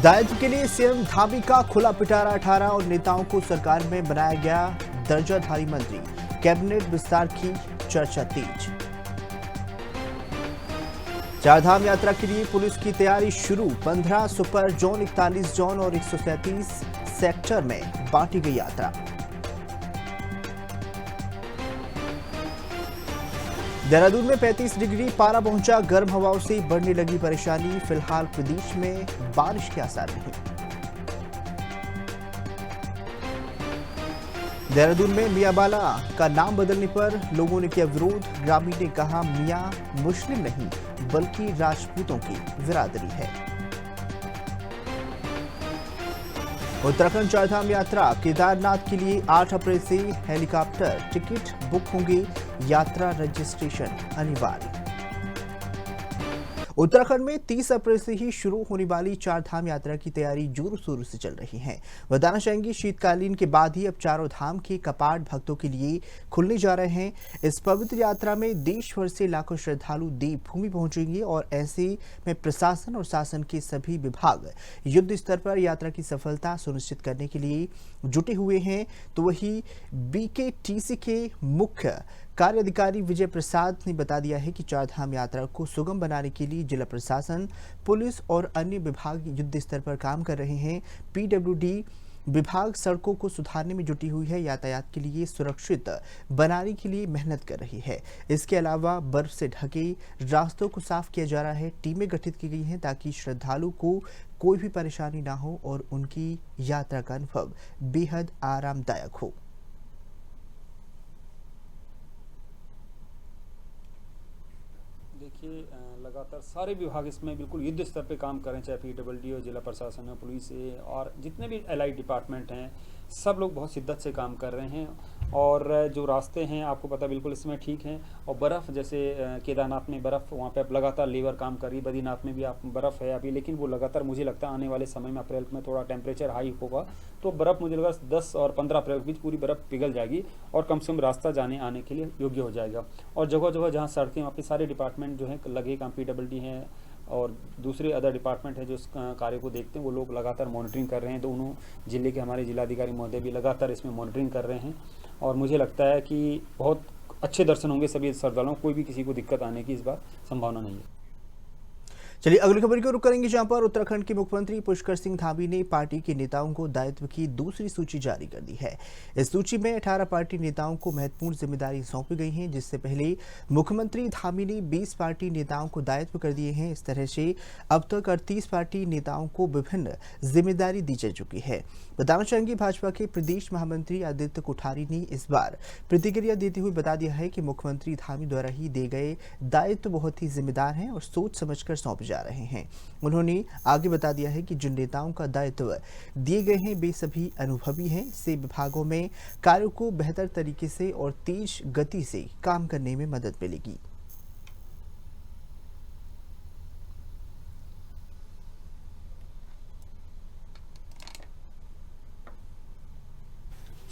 दायित्व के लिए सीएम धामी का खुला पिटारा 18 और नेताओं को सरकार में बनाया गया दर्जाधारी मंत्री। कैबिनेट विस्तार की चर्चा तेज। चारधाम यात्रा के लिए पुलिस की तैयारी शुरू। 15 सुपर जोन, 41 जोन और 137 सेक्टर में बांटी गई यात्रा। देहरादून में 35 डिग्री पारा पहुंचा। गर्म हवाओं से बढ़ने लगी परेशानी। फिलहाल प्रदेश में बारिश के आसार नहीं। देहरादून में मियांवाला का नाम बदलने पर लोगों ने किया विरोध। ग्रामीण ने कहा मियां मुस्लिम नहीं बल्कि राजपूतों की बिरादरी है। उत्तराखंड चारधाम यात्रा केदारनाथ के लिए 8 अप्रैल से हेलीकॉप्टर टिकट बुक होंगे। यात्रा रजिस्ट्रेशन अनिवार्य। उत्तराखंड में 30 अप्रैल से ही शुरू होने वाली चारधाम यात्रा की तैयारी जोरों शोरों से चल रही है। बताना चाहेंगे शीतकालीन के बाद ही अब चारों धाम के कपाट भक्तों के लिए खुलने जा रहे हैं। इस पवित्र यात्रा में देश भर से लाखों श्रद्धालु देवभूमि पहुंचेंगे और ऐसे में प्रशासन और शासन के सभी विभाग युद्ध स्तर पर यात्रा की सफलता सुनिश्चित करने के लिए जुटे हुए हैं। तो वही बीकेटीसी के मुख्य कार्य अधिकारी विजय प्रसाद ने बता दिया है कि चारधाम यात्रा को सुगम बनाने के लिए जिला प्रशासन, पुलिस और अन्य विभाग युद्ध स्तर पर काम कर रहे हैं। पीडब्ल्यूडी विभाग सड़कों को सुधारने में जुटी हुई है। यातायात के लिए सुरक्षित बनाने के लिए मेहनत कर रही है। इसके अलावा बर्फ से ढके रास्तों को साफ किया जा रहा है। टीमें गठित की गई हैं ताकि श्रद्धालु को कोई भी परेशानी ना हो और उनकी यात्रा का अनुभव बेहद आरामदायक हो। देखिए, लगातार सारे विभाग इसमें बिल्कुल युद्ध स्तर पे काम कर रहे हैं, चाहे पीडब्ल्यूडी हो, जिला प्रशासन है, पुलिस है और जितने भी एलआई डिपार्टमेंट हैं, सब लोग बहुत शिद्दत से काम कर रहे हैं। और जो रास्ते हैं आपको पता बिल्कुल इसमें ठीक हैं। और बर्फ़ जैसे केदारनाथ में बर्फ़, वहाँ पे अब लगातार लेबर काम कर रही है। बद्रीनाथ में भी आप बर्फ़ है अभी, लेकिन वो लगातार मुझे लगता है आने वाले समय में अप्रैल में थोड़ा टेम्परेचर हाई होगा तो बर्फ़ मुझे लगा 10 और 15 अप्रैल के बीच पूरी बर्फ़ पिघल जाएगी और कम से कम रास्ता जाने आने के लिए योग्य हो जाएगा। और जगह जगह जहाँ सड़कें, वहाँ पे सारे डिपार्टमेंट जो हैं लगे काम, पीडब्ल्यूडी हैं और दूसरे अदर डिपार्टमेंट है जो इस कार्य को देखते हैं, वो लोग लगातार मॉनिटरिंग कर रहे हैं। दोनों जिले के हमारे जिलाधिकारी महोदय भी लगातार इसमें मॉनिटरिंग कर रहे हैं और मुझे लगता है कि बहुत अच्छे दर्शन होंगे सभी श्रद्धालुओं। कोई भी किसी को दिक्कत आने की इस बार संभावना नहीं है। चलिए अगली खबर की रुख करेंगे, जहां पर उत्तराखंड के मुख्यमंत्री पुष्कर सिंह धामी ने पार्टी के नेताओं को दायित्व की दूसरी सूची जारी कर दी है। इस सूची में 18 पार्टी नेताओं को महत्वपूर्ण जिम्मेदारी सौंपी गई है, जिससे पहले मुख्यमंत्री धामी ने 20 पार्टी नेताओं को दायित्व कर दिए हैं। इस तरह से अब तक 38 पार्टी नेताओं को विभिन्न जिम्मेदारी दी जा चुकी है। बताना चाहेंगे भाजपा के प्रदेश महामंत्री आदित्य कोठारी ने इस बार प्रतिक्रिया देते हुए बता दिया है कि मुख्यमंत्री धामी द्वारा ही दिए गए दायित्व बहुत ही जिम्मेदार हैं और सोच समझकर सौंपे जा रहे हैं। उन्होंने आगे बता दिया है कि जिन नेताओं का दायित्व दिए गए हैं वे सभी अनुभवी हैं। इससे विभागों में कार्यों को बेहतर तरीके से और तेज गति से काम करने में मदद मिलेगी।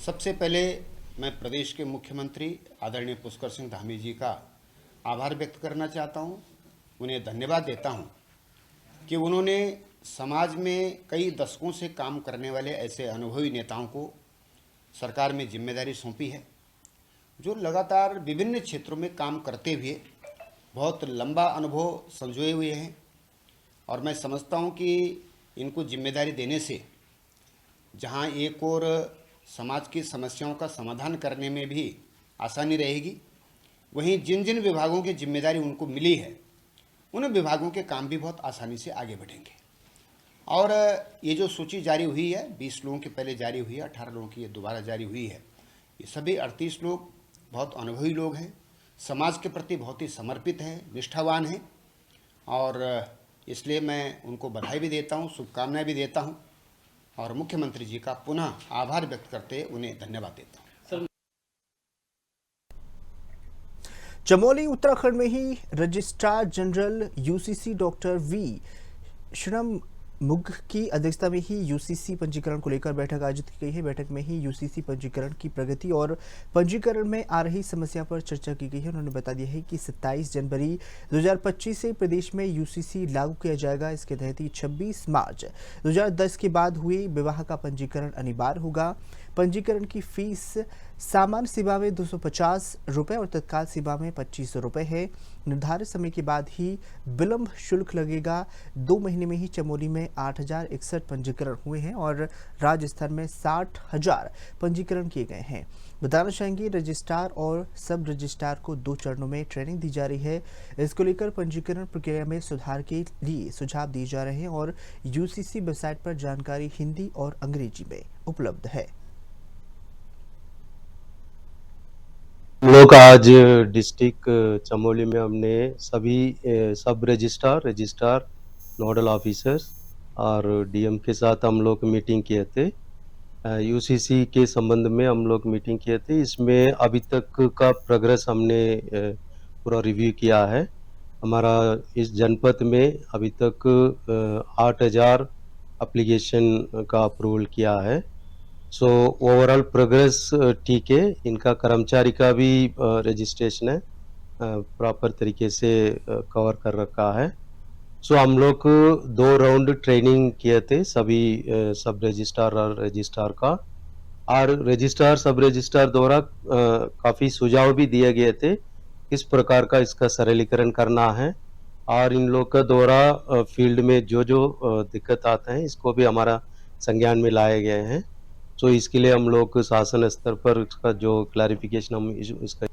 सबसे पहले मैं प्रदेश के मुख्यमंत्री आदरणीय पुष्कर सिंह धामी जी का आभार व्यक्त करना चाहता हूं। उन्हें धन्यवाद देता हूं कि उन्होंने समाज में कई दशकों से काम करने वाले ऐसे अनुभवी नेताओं को सरकार में जिम्मेदारी सौंपी है, जो लगातार विभिन्न क्षेत्रों में काम करते हुए बहुत लंबा अनुभव संजोए हुए हैं। और मैं समझता हूं कि इनको जिम्मेदारी देने से जहां एक और समाज की समस्याओं का समाधान करने में भी आसानी रहेगी, वहीं जिन जिन विभागों की जिम्मेदारी उनको मिली है उन विभागों के काम भी बहुत आसानी से आगे बढ़ेंगे। और ये जो सूची जारी हुई है, 20 लोगों की पहले जारी हुई है, 18 लोगों की ये दोबारा जारी हुई है। ये सभी 38 लोग बहुत अनुभवी लोग हैं, समाज के प्रति बहुत ही समर्पित हैं, निष्ठावान हैं और इसलिए मैं उनको बधाई भी देता हूँ, शुभकामनाएं भी देता हूँ और मुख्यमंत्री जी का पुनः आभार व्यक्त करते उन्हें धन्यवाद देता हूँ। चमोली उत्तराखंड में ही registrar general UCC doctor V श्रम मुग की अध्यक्षता में ही यूसीसी पंजीकरण को लेकर बैठक आयोजित की गई है। बैठक में ही यूसीसी पंजीकरण की प्रगति और पंजीकरण में आ रही समस्या पर चर्चा की गई है। उन्होंने बता दिया है कि 27 जनवरी 2025 से प्रदेश में यूसीसी लागू किया जाएगा। इसके तहत ही 26 मार्च 2010 के बाद हुए विवाह का पंजीकरण अनिवार्य होगा। पंजीकरण की फीस सामान्य सेवा में 250 रुपये और तत्काल सेवा में 25 रुपये है। निर्धारित समय के बाद ही विलंब शुल्क लगेगा। 2 महीने में ही चमोली में 8,061 पंजीकरण हुए हैं और राज्य स्तर में 60,000 पंजीकरण किए गए हैं। बताना चाहेंगे रजिस्ट्रार और सब रजिस्ट्रार को 2 चरणों में ट्रेनिंग दी जा रही है। इसको लेकर पंजीकरण प्रक्रिया में सुधार के लिए सुझाव दिए जा रहे हैं और यूसीसी वेबसाइट पर जानकारी हिंदी और अंग्रेजी में उपलब्ध है। हम लोग आज डिस्ट्रिक्ट चमोली में हमने सभी सब रजिस्ट्रार, नोडल ऑफिसर्स और डीएम के साथ हम लोग मीटिंग किए थे। यूसीसी के संबंध में हम लोग मीटिंग किए थे। इसमें अभी तक का प्रोग्रेस हमने पूरा रिव्यू किया है। हमारा इस जनपद में अभी तक 8,000 एप्लीकेशन का अप्रूवल किया है। सो ओवरऑल प्रोग्रेस ठीक है। इनका कर्मचारी का भी रजिस्ट्रेशन है प्रॉपर तरीके से कवर कर रखा है। सो हम लोग 2 राउंड ट्रेनिंग किए थे सभी सब रजिस्ट्रार और रजिस्ट्रार का, और रजिस्ट्रार सब रजिस्ट्रार द्वारा काफ़ी सुझाव भी दिए गए थे किस प्रकार का इसका सरलीकरण करना है, और इन लोग का द्वारा फील्ड में जो दिक्कत आते हैं इसको भी हमारा संज्ञान में लाए गए हैं। तो इसके लिए हम लोग शासन स्तर पर इसका जो क्लैरिफिकेशन हम इसका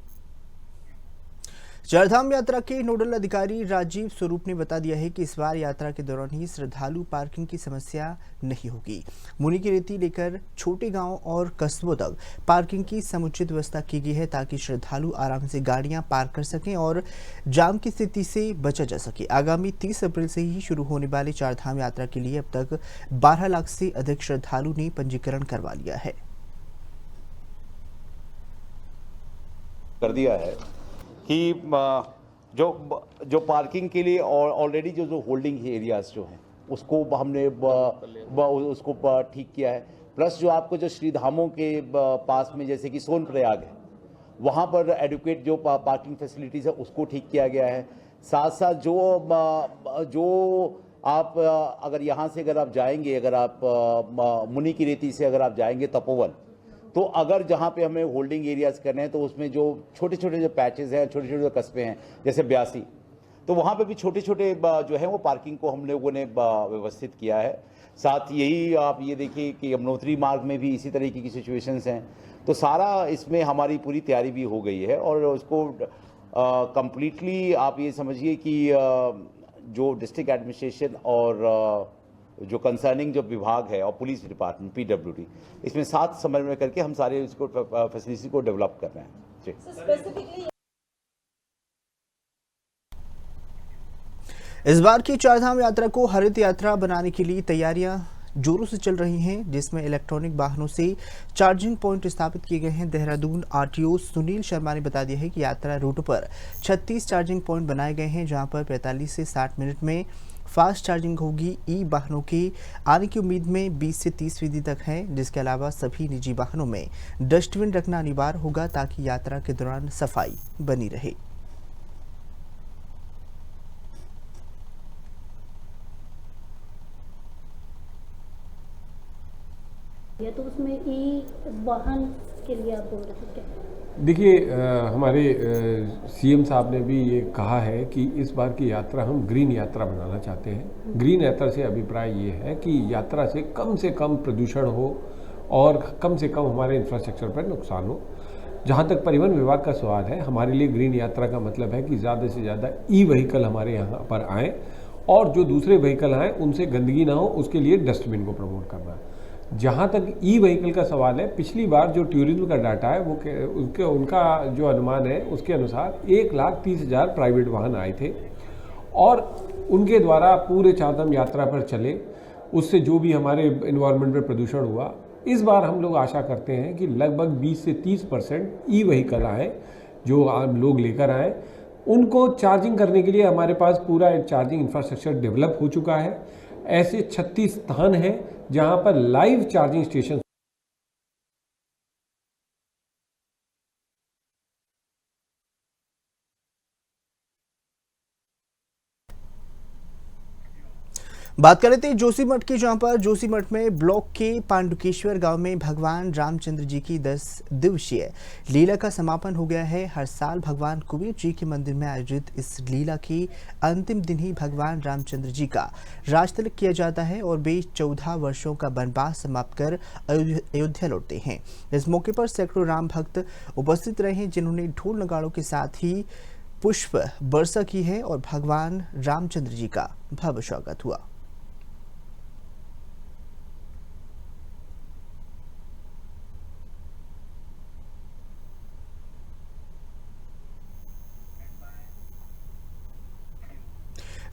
चारधाम यात्रा के नोडल अधिकारी राजीव स्वरूप ने बता दिया है कि इस बार यात्रा के दौरान ही श्रद्धालु पार्किंग की समस्या नहीं होगी। मुनि की रेती लेकर छोटे गांव और कस्बों तक पार्किंग की समुचित व्यवस्था की गई है ताकि श्रद्धालु आराम से गाड़ियां पार्क कर सकें और जाम की स्थिति से बचा जा सके। आगामी 30 अप्रैल से ही शुरू होने वाली चारधाम यात्रा के लिए अब तक 12 लाख से अधिक श्रद्धालु ने पंजीकरण करवा लिया है। कर दिया है कि जो पार्किंग के लिए और ऑलरेडी जो होल्डिंग एरियाज जो हैं उसको हमने उसको ठीक किया है। प्लस जो आपको जो श्रीधामों के पास में जैसे कि सोनप्रयाग है वहाँ पर एडुकेट जो पार्किंग फैसिलिटीज़ है उसको ठीक किया गया है। साथ साथ जो आप अगर यहाँ से अगर आप जाएंगे, अगर आप मुनि की रेती से अगर आप जाएंगे तपोवन, तो अगर जहाँ पे हमें होल्डिंग एरियाज करने हैं तो उसमें जो छोटे छोटे जो पैचेस हैं, छोटे छोटे जो कस्बे हैं जैसे ब्यासी, तो वहाँ पे भी छोटे छोटे जो है वो पार्किंग को हम लोगों ने व्यवस्थित किया है। साथ यही आप ये देखिए कि यमुनोत्री मार्ग में भी इसी तरीके की सिचुएशंस हैं। तो सारा इसमें हमारी पूरी तैयारी भी हो गई है और उसको कंप्लीटली आप ये समझिए कि जो डिस्ट्रिक्ट एडमिनिस्ट्रेशन और जो कंसर्निंग जो विभाग है और पुलिस डिपार्टमेंट PWD इसमें साथ समन्वय करके हम सारे इसको फैसिलिटी को डेवलप कर रहे हैं। इस बार की चारधाम यात्रा को हरित यात्रा बनाने के लिए तैयारियां जोरों से चल रही हैं, जिसमें इलेक्ट्रॉनिक वाहनों से चार्जिंग पॉइंट स्थापित किए गए हैं। देहरादून RTO सुनील शर्मा ने बता दिया है कि यात्रा रूट पर 36 चार्जिंग पॉइंट बनाए गए हैं, जहां पर 45 से 60 मिनट में फास्ट चार्जिंग होगी। ई वाहनों की आने की उम्मीद में 20 से 30% तक है, जिसके अलावा सभी निजी वाहनों में डस्टबिन रखना अनिवार्य होगा ताकि यात्रा के दौरान सफाई बनी रहे। तो उसमें ई वाहन के लिए आप बोल रहे थे क्या? देखिए, हमारे CM साहब ने भी ये कहा है कि इस बार की यात्रा हम ग्रीन यात्रा बनाना चाहते हैं। ग्रीन यात्रा से अभिप्राय ये है कि यात्रा से कम प्रदूषण हो और कम से कम हमारे इंफ्रास्ट्रक्चर पर नुकसान हो। जहाँ तक परिवहन विभाग का सवाल है, हमारे लिए ग्रीन यात्रा का मतलब है कि ज़्यादा से ज़्यादा ई व्हीकल हमारे यहाँ पर आएँ और जो दूसरे व्हीकल आएँ उनसे गंदगी ना हो, उसके लिए डस्टबिन को प्रमोट करना है। जहाँ तक ई व्हीकल का सवाल है, पिछली बार जो टूरिज्म का डाटा है वो उनका जो अनुमान है उसके अनुसार 1,30,000 प्राइवेट वाहन आए थे और उनके द्वारा पूरे चारधाम यात्रा पर चले, उससे जो भी हमारे इन्वायरमेंट में प्रदूषण हुआ। इस बार हम लोग आशा करते हैं कि लगभग 20 से 30% ई व्हीकल आए, जो लोग लेकर आए। उनको चार्जिंग करने के लिए हमारे पास पूरा चार्जिंग इंफ्रास्ट्रक्चर डेवलप हो चुका है। ऐसे 36 स्थान हैं जहां पर लाइव चार्जिंग स्टेशन बात कर रहे थे जोशीमठ की, जहां पर जोशीमठ में ब्लॉक के पांडुकेश्वर गांव में भगवान रामचंद्र जी की 10 दिवसीय लीला का समापन हो गया है। हर साल भगवान कुबेर जी के मंदिर में आयोजित इस लीला के अंतिम दिन ही भगवान रामचंद्र जी का राजतिलक किया जाता है और वे 14 वर्षों का वनवास समाप्त कर अयोध्या लौटते हैं। इस मौके पर सैकड़ों राम भक्त उपस्थित रहे, जिन्होंने ढोल नगाड़ों के साथ ही पुष्प वर्षा की है और भगवान रामचंद्र जी का भव्य स्वागत हुआ।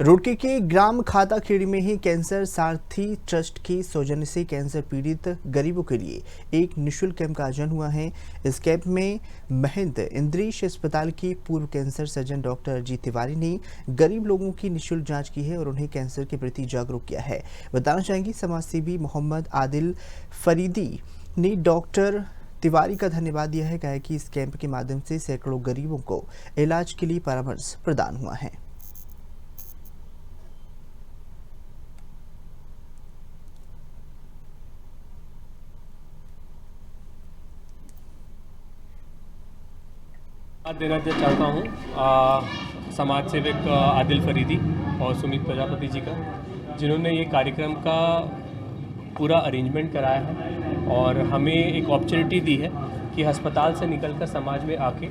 रुड़की के ग्राम खाता खेड़ी में ही कैंसर सारथी ट्रस्ट के सौजन्य से कैंसर पीड़ित गरीबों के लिए एक निःशुल्क कैंप का आयोजन हुआ है। इस कैंप में महंत इंद्रीश अस्पताल के पूर्व cancer surgeon doctor Ajit Tiwari ने गरीब लोगों की निःशुल्क जांच की है और उन्हें कैंसर के प्रति जागरूक किया है। बताना चाहेंगे समाजसेवी मोहम्मद आदिल फरीदी ने डॉक्टर तिवारी का धन्यवाद दिया है। कहा कि इस कैंप के माध्यम से सैकड़ों गरीबों को इलाज के लिए परामर्श प्रदान हुआ है। देना चाहता हूँ समाज सेवक आदिल फरीदी और सुमित प्रजापति जी का, जिन्होंने ये कार्यक्रम का पूरा अरेंजमेंट कराया है और हमें एक अपॉर्चुनिटी दी है कि अस्पताल से निकलकर समाज में आके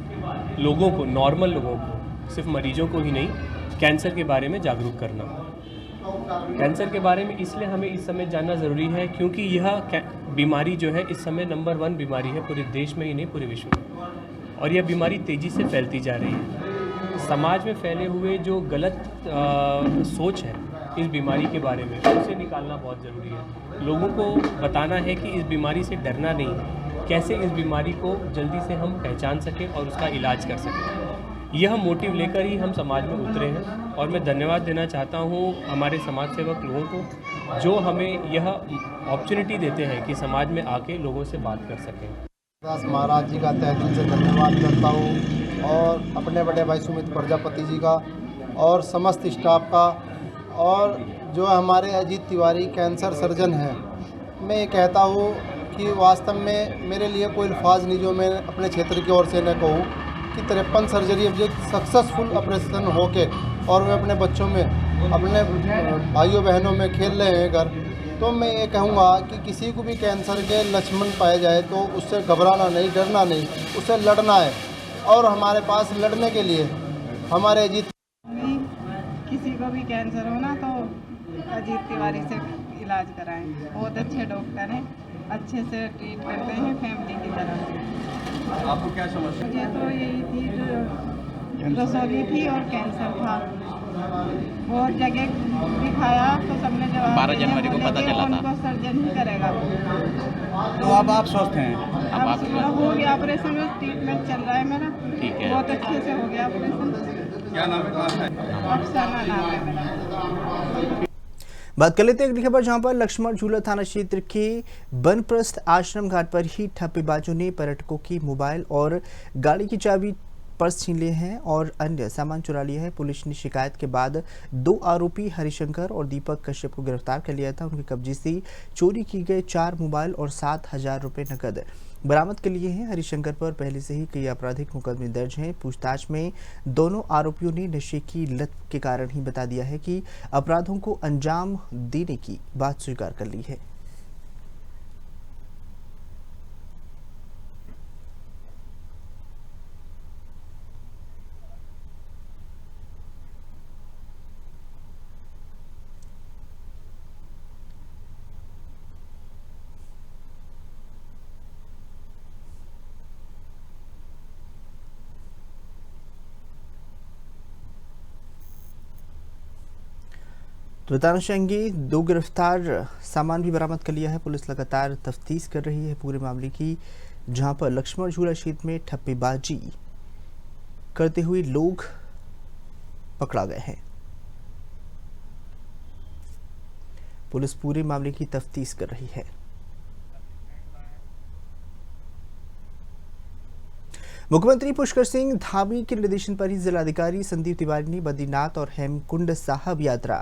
लोगों को, नॉर्मल लोगों को, सिर्फ मरीजों को ही नहीं, कैंसर के बारे में जागरूक करना। कैंसर के बारे में इसलिए हमें इस समय जानना ज़रूरी है क्योंकि यह बीमारी जो है इस समय नंबर 1 बीमारी है पूरे देश में ही नहीं, पूरे विश्व में, और यह बीमारी तेज़ी से फैलती जा रही है। समाज में फैले हुए जो गलत सोच है इस बीमारी के बारे में, उसे निकालना बहुत ज़रूरी है। लोगों को बताना है कि इस बीमारी से डरना नहीं है, कैसे इस बीमारी को जल्दी से हम पहचान सकें और उसका इलाज कर सकें। यह मोटिव लेकर ही हम समाज में उतरे हैं और मैं धन्यवाद देना चाहता हूँ हमारे समाज सेवक लोगों को, जो हमें यह अपॉर्चुनिटी देते हैं कि समाज में आके लोगों से बात कर सकें। दास महाराज जी का तहे दिल से धन्यवाद करता हूँ और अपने बड़े भाई सुमित प्रजापति जी का और समस्त स्टाफ का, और जो हमारे अजीत तिवारी कैंसर सर्जन हैं। मैं ये कहता हूँ कि वास्तव में मेरे लिए कोई अल्फाज नहीं जो मैं अपने क्षेत्र की ओर से न कहूँ कि 53 सर्जरी अब जो सक्सेसफुल ऑपरेशन होके और वे अपने बच्चों में, अपने भाइयों बहनों में खेल रहे हैं घर, तो मैं ये कहूँगा कि किसी को भी कैंसर के लक्षण पाए जाए तो उससे घबराना नहीं, डरना नहीं, उससे लड़ना है। और हमारे पास लड़ने के लिए हमारे अजीत, किसी को भी कैंसर हो ना तो अजीत तिवारी से इलाज कराएं। बहुत अच्छे डॉक्टर हैं, अच्छे से ट्रीट करते हैं फैमिली की तरह। आपको क्या समस्या? मुझे तो यही थी, जो रसौली थी और कैंसर था। बहुत जगह दिखाया तो सबने जवाब 12 जनवरी को पता चला था उनको सर्जन ही करेगा। तो अब आप स्वस्थ हैं? अब आप हो गया ऑपरेशन, में ट्रीटमेंट चल रहा है मेरा। ठीक है, बहुत अच्छे से हो गया ऑपरेशन। क्या नाम है? अफसाना नाम है मेरा। बात कर लेते हैं अगली खबर, जहां पर लक्ष्मण झूला थाना क्षेत्र के बनप्रस्थ आश्रम घाट पर ही ठप्पेबाजों ने पर्यटकों की मोबाइल और गाड़ी की चाबी, पर्स छीन लिए हैं और अन्य सामान चुरा लिया है। पुलिस ने शिकायत के बाद 2 आरोपी हरिशंकर और दीपक कश्यप को गिरफ्तार कर लिया था। उनके कब्जे से चोरी की गए 4 मोबाइल और 7,000 रुपये नकद बरामद कर लिए हैं। हरिशंकर पर पहले से ही कई आपराधिक मुकदमे दर्ज हैं। पूछताछ में दोनों आरोपियों ने नशे की लत के कारण ही बता दिया है कि अपराधों को अंजाम देने की बात स्वीकार कर ली है। तो बताना चाहेंगे 2 गिरफ्तार सामान भी बरामद कर लिया है। पुलिस लगातार तफ्तीश कर रही है पूरे मामले की, जहां पर लक्ष्मण झूला क्षेत्र में ठप्पेबाजी करते हुए लोग पकड़ा गए हैं। पुलिस पूरे मामले की तफ्तीश कर रही है। मुख्यमंत्री पुष्कर सिंह धामी के निर्देशन पर ही जिलाधिकारी संदीप तिवारी ने बद्रीनाथ और हेमकुंड साहब यात्रा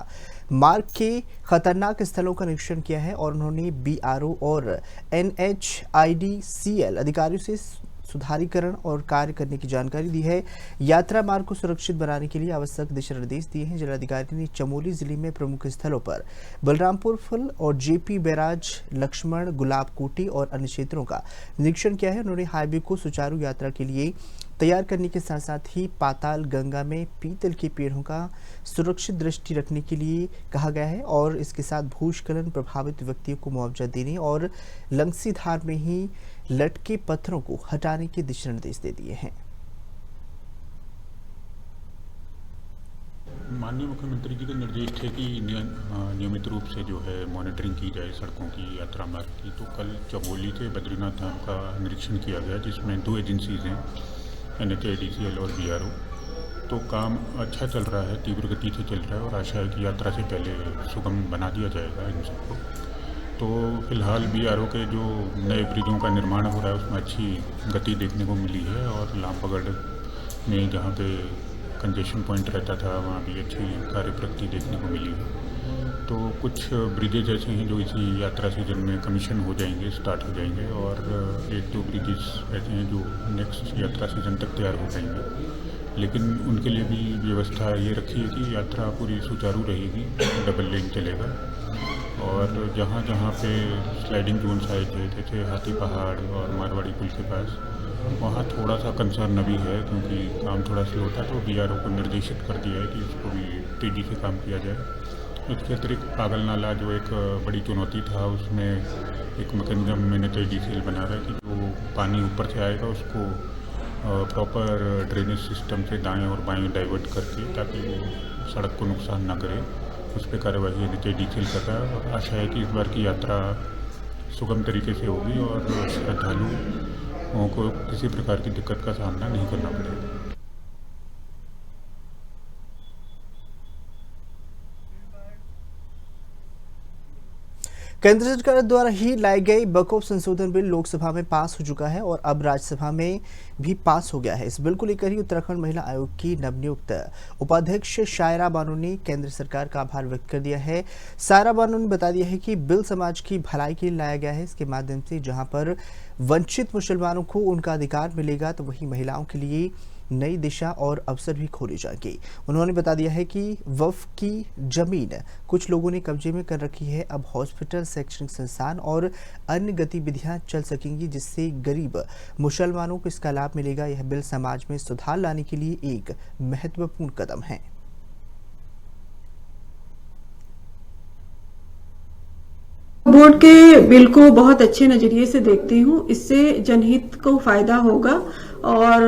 मार्ग के खतरनाक स्थलों का निरीक्षण किया है और उन्होंने बीआरओ और NHIDCL अधिकारियों से सुधारीकरण और कार्य करने की जानकारी दी है। यात्रा मार्ग को सुरक्षित बनाने के लिए आवश्यक दिशा निर्देश दिए हैं। जिलाधिकारी ने चमोली जिले में प्रमुख स्थलों पर बलरामपुर फुल और JP बैराज, लक्ष्मण, गुलाब कोटी और अन्य क्षेत्रों का निरीक्षण किया है। उन्होंने हाईवे को सुचारू यात्रा के लिए तैयार करने के साथ साथ ही पाताल गंगा में पीतल के पेड़ों का सुरक्षित दृष्टि रखने के लिए कहा गया है और इसके साथ भूस्खलन प्रभावित व्यक्तियों को मुआवजा देने और लंगसी धार में ही लटके पत्थरों को हटाने के दिशा निर्देश दे दिए हैं। माननीय मुख्यमंत्री जी के निर्देश थे कि नियमित रूप से जो है मॉनिटरिंग की जाए सड़कों की, यात्रा मार्ग की। तो कल चमोली से बद्रीनाथ धाम का निरीक्षण किया गया, जिसमें 2 एजेंसीज हैं, NHIDCL और BRO। तो काम अच्छा चल रहा है, तीव्र गति से चल रहा है और आशा है कि यात्रा से पहले सुगम बना दिया जाएगा इन सबको। तो फिलहाल BRO के जो नए ब्रिजों का निर्माण हो रहा है उसमें अच्छी गति देखने को मिली है और लामबगढ़ में जहाँ पे कंजेशन पॉइंट रहता था वहाँ भी अच्छी कार्य प्रगति देखने को मिली है। तो कुछ ब्रिजेज ऐसे हैं जो इसी यात्रा सीजन में कमीशन हो जाएंगे, स्टार्ट हो जाएंगे और 1-2 ब्रिजेस ऐसे हैं जो नेक्स्ट यात्रा सीजन तक तैयार हो जाएंगे। लेकिन उनके लिए भी व्यवस्था ये रखी है कि यात्रा पूरी सुचारू रहेगी, डबल लेन चलेगा और जहाँ जहाँ पे स्लाइडिंग जोन्स आए थे जैसे हाथी पहाड़ और मारवाड़ी पुल के पास, वहाँ थोड़ा सा कंसर्न अभी है क्योंकि काम थोड़ा स्लो था। तो BRO को निर्देशित कर दिया है कि उसको भी तेज़ी से काम किया जाए। इसके अतिरिक्त पागल नाला जो एक बड़ी चुनौती था, उसमें एक मैकेनिज्म NHIDCL बना रहा है कि जो पानी ऊपर से आएगा उसको प्रॉपर ड्रेनेज सिस्टम से दाएं और बाएं डाइवर्ट करके ताकि वो सड़क को नुकसान ना करे, उस पर कार्यवाही NHIDCL कर रहा है और आशा है कि इस बार की यात्रा सुगम तरीके से होगी और श्रद्धालुओं को किसी प्रकार की दिक्कत का सामना नहीं करना पड़ेगा। केंद्र सरकार द्वारा ही लाई गई वक्फ संशोधन बिल लोकसभा में पास हो चुका है और अब राज्यसभा में भी पास हो गया है। इस बिल को लेकर ही उत्तराखंड महिला आयोग की नवनियुक्त उपाध्यक्ष शायरा बानो ने केंद्र सरकार का आभार व्यक्त कर दिया है। शायरा बानो ने बता दिया है कि बिल समाज की भलाई के लिए लाया गया है। इसके माध्यम से जहां पर वंचित मुसलमानों को उनका अधिकार मिलेगा तो वहीं महिलाओं के लिए नई दिशा और अवसर भी खोले जाएंगे। उन्होंने बता दिया है कि वक्फ की जमीन कुछ लोगों ने कब्जे में कर रखी है। अब हॉस्पिटल, शैक्षणिक संस्थान और अन्य गतिविधियां चल सकेंगी जिससे गरीब मुसलमानों को इसका लाभ मिलेगा। यह बिल समाज में सुधार लाने के लिए एक महत्वपूर्ण कदम है। बोर्ड के बिल को बहुत अच्छे नजरिए से देखती हूँ। इससे जनहित को फायदा होगा और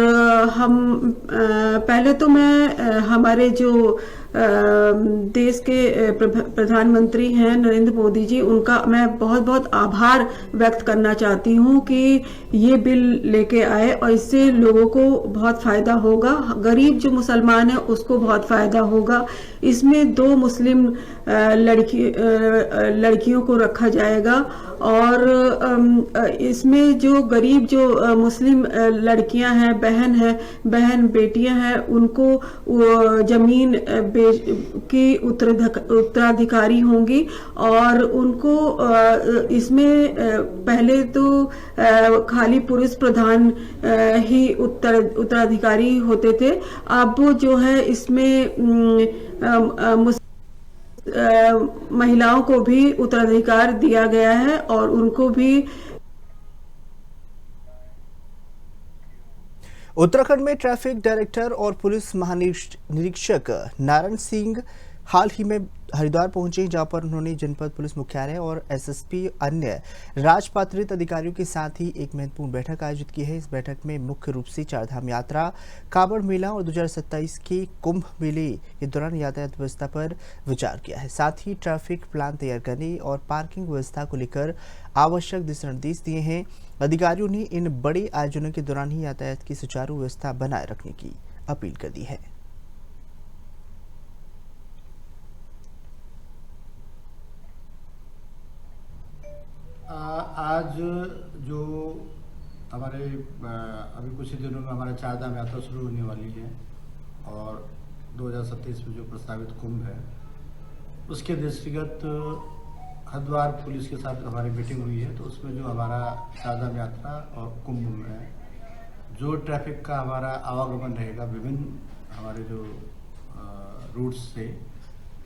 हम पहले तो मैं हमारे जो देश के प्रधानमंत्री हैं नरेंद्र मोदी जी, उनका मैं बहुत बहुत आभार व्यक्त करना चाहती हूँ कि ये बिल लेके आए और इससे लोगों को बहुत फायदा होगा। गरीब जो मुसलमान है उसको बहुत फायदा होगा। इसमें 2 मुस्लिम लड़कियों को रखा जाएगा और इसमें जो गरीब जो मुस्लिम लड़कियां हैं, बहन बेटियां हैं, उनको जमीन की उत्तराधिकारी होंगी और उनको इसमें पहले तो खाली पुरुष प्रधान ही उत्तराधिकारी होते थे। अब जो है इसमें महिलाओं को भी उत्तराधिकार दिया गया है और उनको भी। उत्तराखंड में ट्रैफिक डायरेक्टर और पुलिस महानिरीक्षक नारायण सिंह हाल ही में हरिद्वार पहुंचे, जहां पर उन्होंने जनपद पुलिस मुख्यालय और SSP अन्य राजपात्रित अधिकारियों के साथ ही एक महत्वपूर्ण बैठक आयोजित की है। इस बैठक में मुख्य रूप से चारधाम यात्रा, कांवड़ मेला और 2027 के कुंभ मेले के दौरान यातायात व्यवस्था पर विचार किया है। साथ ही ट्रैफिक प्लान तैयार करने और पार्किंग व्यवस्था को लेकर आवश्यक दिशा निर्देश दिए हैं। अधिकारियों ने इन बड़े आयोजनों के दौरान ही यातायात की सुचारू व्यवस्था बनाए रखने की अपील कर दी है। आज जो हमारे अभी कुछ ही दिनों में हमारा चारधाम यात्रा शुरू होने वाली है और 2027 में जो प्रस्तावित कुंभ है उसके दृष्टिगत हरिद्वार पुलिस के साथ हमारी मीटिंग हुई है। तो उसमें जो हमारा चारधाम यात्रा और कुंभ में जो ट्रैफिक का हमारा आवागमन रहेगा विभिन्न हमारे जो रूट्स से,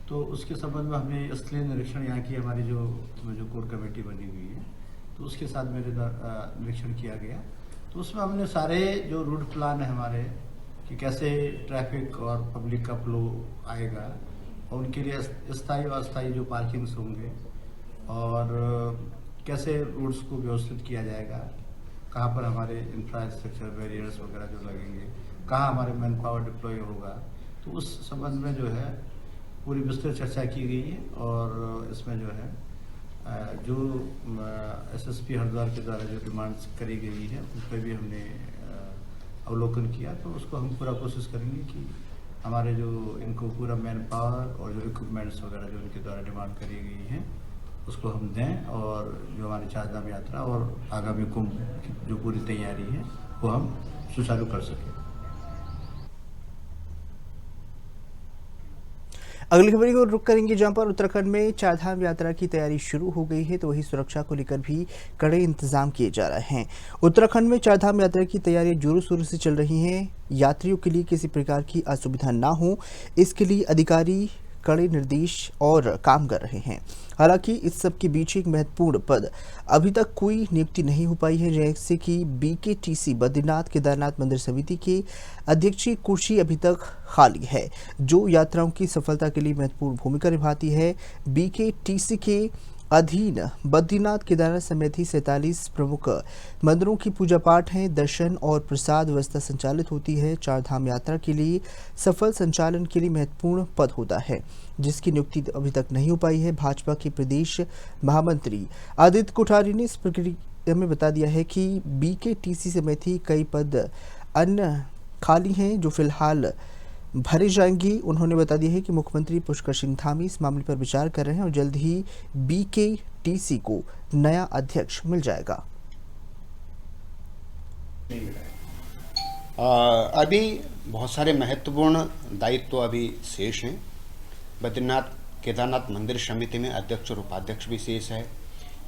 तो उसके संबंध में हमने स्थलीय निरीक्षण यहाँ की हमारी जो कोर कमेटी बनी हुई है तो उसके साथ मेरे निरीक्षण किया गया। तो उसमें हमने सारे जो रूट प्लान है हमारे कि कैसे ट्रैफिक और पब्लिक का फ्लो आएगा और उनके लिए स्थायी और अस्थायी जो पार्किंग्स होंगे और कैसे रूट्स को व्यवस्थित किया जाएगा, कहाँ पर हमारे इंफ्रास्ट्रक्चर बैरियर्स वगैरह जो लगेंगे, कहाँ हमारे मैन पावर डिप्लॉय होगा, तो उस संबंध में जो है पूरी विस्तृत चर्चा की गई है। और इसमें जो है जो एसएसपी हरिद्वार के द्वारा जो डिमांड्स करी गई है उस पर भी हमने अवलोकन किया। तो उसको हम पूरा कोशिश करेंगे कि हमारे जो इनको पूरा मैन पावर और जो इक्विपमेंट्स वगैरह जो उनके द्वारा डिमांड करी गई है उसको हम दें और जो हमारी चारधाम यात्रा और आगामी कुंभ की जो पूरी तैयारी है वो हम सुचारू कर सकें। अगली खबर को रुक करेंगे जहां पर उत्तराखंड में चारधाम यात्रा की तैयारी शुरू हो गई है तो वही सुरक्षा को लेकर भी कड़े इंतजाम किए जा रहे हैं। उत्तराखंड में चारधाम यात्रा की तैयारियां जोरों शोरों से चल रही हैं। यात्रियों के लिए किसी प्रकार की असुविधा ना हो इसके लिए अधिकारी कड़े निर्देश और काम कर रहे हैं। हालांकि इस सब के बीच एक महत्वपूर्ण पद अभी तक कोई नियुक्ति नहीं हो पाई है, जैसे कि बीकेटीसी बद्रीनाथ केदारनाथ मंदिर समिति के अध्यक्ष की कुर्सी अभी तक खाली है, जो यात्राओं की सफलता के लिए महत्वपूर्ण भूमिका निभाती है। बीकेटीसी के अधीन बद्रीनाथ केदारनाथ समिति 47 प्रमुख मंदिरों की पूजा पाठ है, दर्शन और प्रसाद व्यवस्था संचालित होती है। चारधाम यात्रा के लिए सफल संचालन के लिए महत्वपूर्ण पद होता है, जिसकी नियुक्ति अभी तक नहीं हो पाई है। भाजपा के प्रदेश महामंत्री आदित्य कोठारी ने इस प्रक्रिया में बता दिया है कि बीकेटीसी समिति कई पद अन्य खाली हैं जो फिलहाल भरे जाएंगी। उन्होंने बता दिया है कि मुख्यमंत्री पुष्कर सिंह धामी इस मामले पर विचार कर रहे हैं और जल्द ही बीकेटीसी को नया अध्यक्ष मिल जाएगा। अभी बहुत सारे महत्वपूर्ण दायित्व अभी शेष हैं। बद्रीनाथ केदारनाथ मंदिर समिति में अध्यक्ष और उपाध्यक्ष भी शेष है,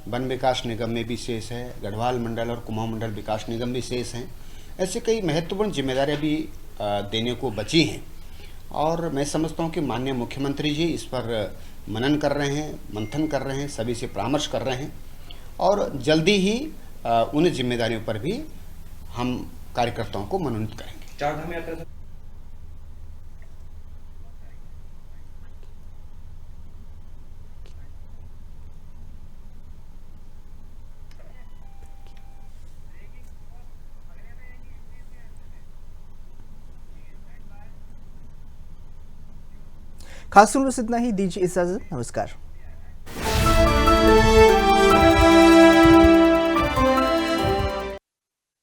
वन विकास निगम में भी शेष है, गढ़वाल मंडल और कुमाऊं मंडल विकास निगम भी शेष हैं। ऐसे कई महत्वपूर्ण जिम्मेदारियां भी देने को बची हैं और मैं समझता हूं कि माननीय मुख्यमंत्री जी इस पर मनन कर रहे हैं, मंथन कर रहे हैं, सभी से परामर्श कर रहे हैं और जल्दी ही उन जिम्मेदारियों पर भी हम कार्यकर्ताओं को मनोनीत करेंगे। चारधाम यात्रा खास खबरों से इतना ही, दीजिए इजाजत, नमस्कार।